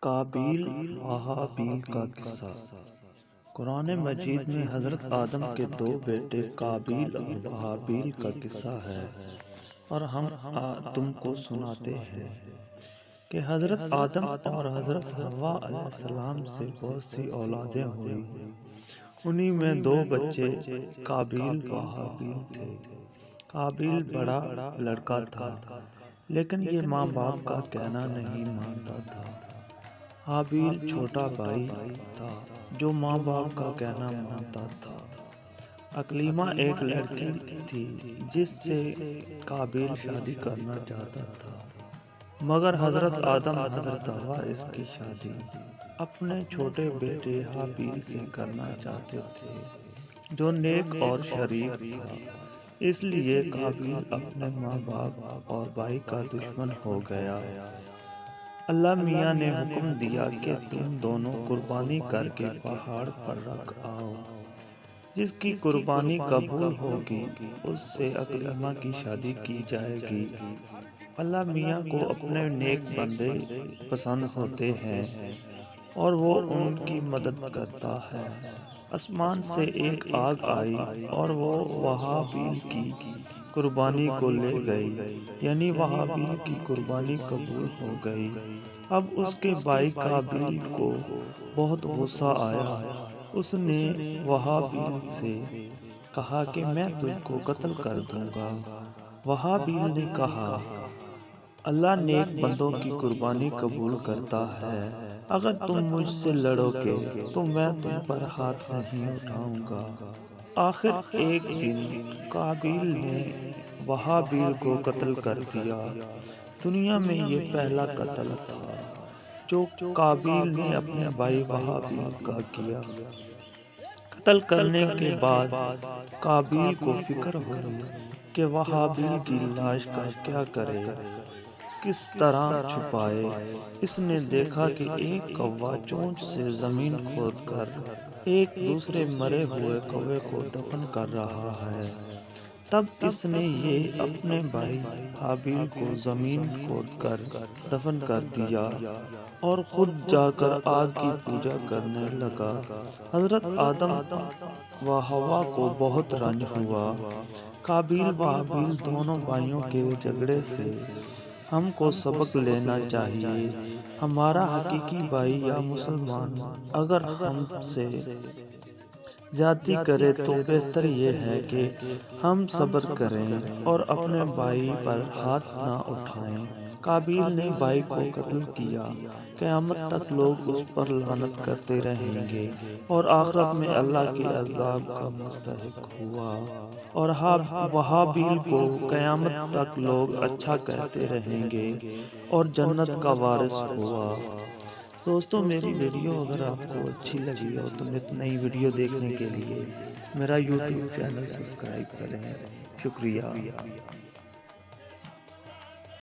قابیل و حابیل کا قصہ۔ قرآن مجید میں حضرت آدم کے دو بیٹے قابیل اور حابیل کا قصہ ہے، اور ہم تم کو سناتے ہیں کہ حضرت آدم اور حضرت حوا علیہ السلام سے بہت سی اولادیں ہوئی۔ انہی میں دو بچے قابیل و حابیل تھے۔ قابیل بڑا لڑکا تھا، لیکن یہ ماں باپ کا کہنا نہیں مانتا تھا۔ حابیل چھوٹا بھائی تھا جو ماں باپ کا کہنا مانتا تھا۔ اکلیمہ ایک لڑکی تھی جس سے قابیل شادی کرنا چاہتا تھا، مگر حضرت آدم حضرت حوا اس کی شادی اپنے چھوٹے بیٹے حابیل سے کرنا چاہتے تھے جو نیک اور شریف تھا۔ اس لیے قابیل اپنے ماں باپ اور بھائی کا دشمن ہو گیا۔ اللہ میاں نے حکم دیا کہ تم دونوں قربانی کر کے پہاڑ پر رکھ آؤ، جس کی قربانی قبول ہوگی اس سے اکلیمہ کی شادی کی جائے گی۔ اللہ میاں کو اپنے نیک بندے پسند ہوتے ہیں اور وہ ان کی مدد کرتا ہے۔ آسمان سے ایک آگ آئی اور وہ حابیل کی قربانی کو لے گئی، یعنی حابیل کی قربانی قبول ہو گئی۔ اب اس کے بھائی قابیل کو بہت غصہ آیا۔ اس نے حابیل سے کہا کہ میں تجھ کو قتل کر دوں گا۔ حابیل نے کہا، اللہ نیک بندوں کی قربانی قبول کرتا ہے، اگر تم مجھ سے لڑو گے تو میں تم پر ہاتھ نہیں اٹھاؤں گا۔ آخر ایک دن قابیل نے حابیل کو قتل کر دیا۔ دنیا میں یہ پہلا قتل تھا جو قابیل نے اپنے بھائی حابیل کا کیا۔ قتل کرنے کے بعد قابیل کو فکر ہوئی کہ وہ حابیل کی لاش کا کیا کرے، کس طرح چھپائے۔ اس نے دیکھا کہ ایک کوا چونچ سے زمین کھود کر ایک دوسرے مرے ہوئے کوے کو دفن کر رہا ہے۔ تب اس نے یہ اپنے بھائی حابیل کو زمین کھود کر دفن کر دیا اور خود جا کر آگ کی پوجا کرنے لگا۔ حضرت آدم و حوا کو بہت رنج ہوا۔ قابیل و حابیل دونوں بھائیوں کے جھگڑے سے ہم کو سبق لینا چاہیے۔ ہمارا حقیقی بھائی یا مسلمان اگر ہم سے زیادتی کرے تو بہتر یہ ہے کہ ہم صبر کریں اور اپنے بھائی پر ہاتھ نہ اٹھائیں۔ قابیل نے بھائی کو قتل کیا، قیامت تک لوگ اس پر لعنت کرتے رہیں گے اور آخرت میں اللہ کے عذاب کا مستحق ہوا، اور حابیل کو قیامت تک لوگ اچھا کہتے رہیں گے اور جنت کا وارث ہوا۔ دوستوں، میری ویڈیو اگر آپ کو اچھی لگی ہو تو نئی ویڈیو دیکھنے کے لیے میرا یوٹیوب چینل سبسکرائب کریں۔ شکریہ۔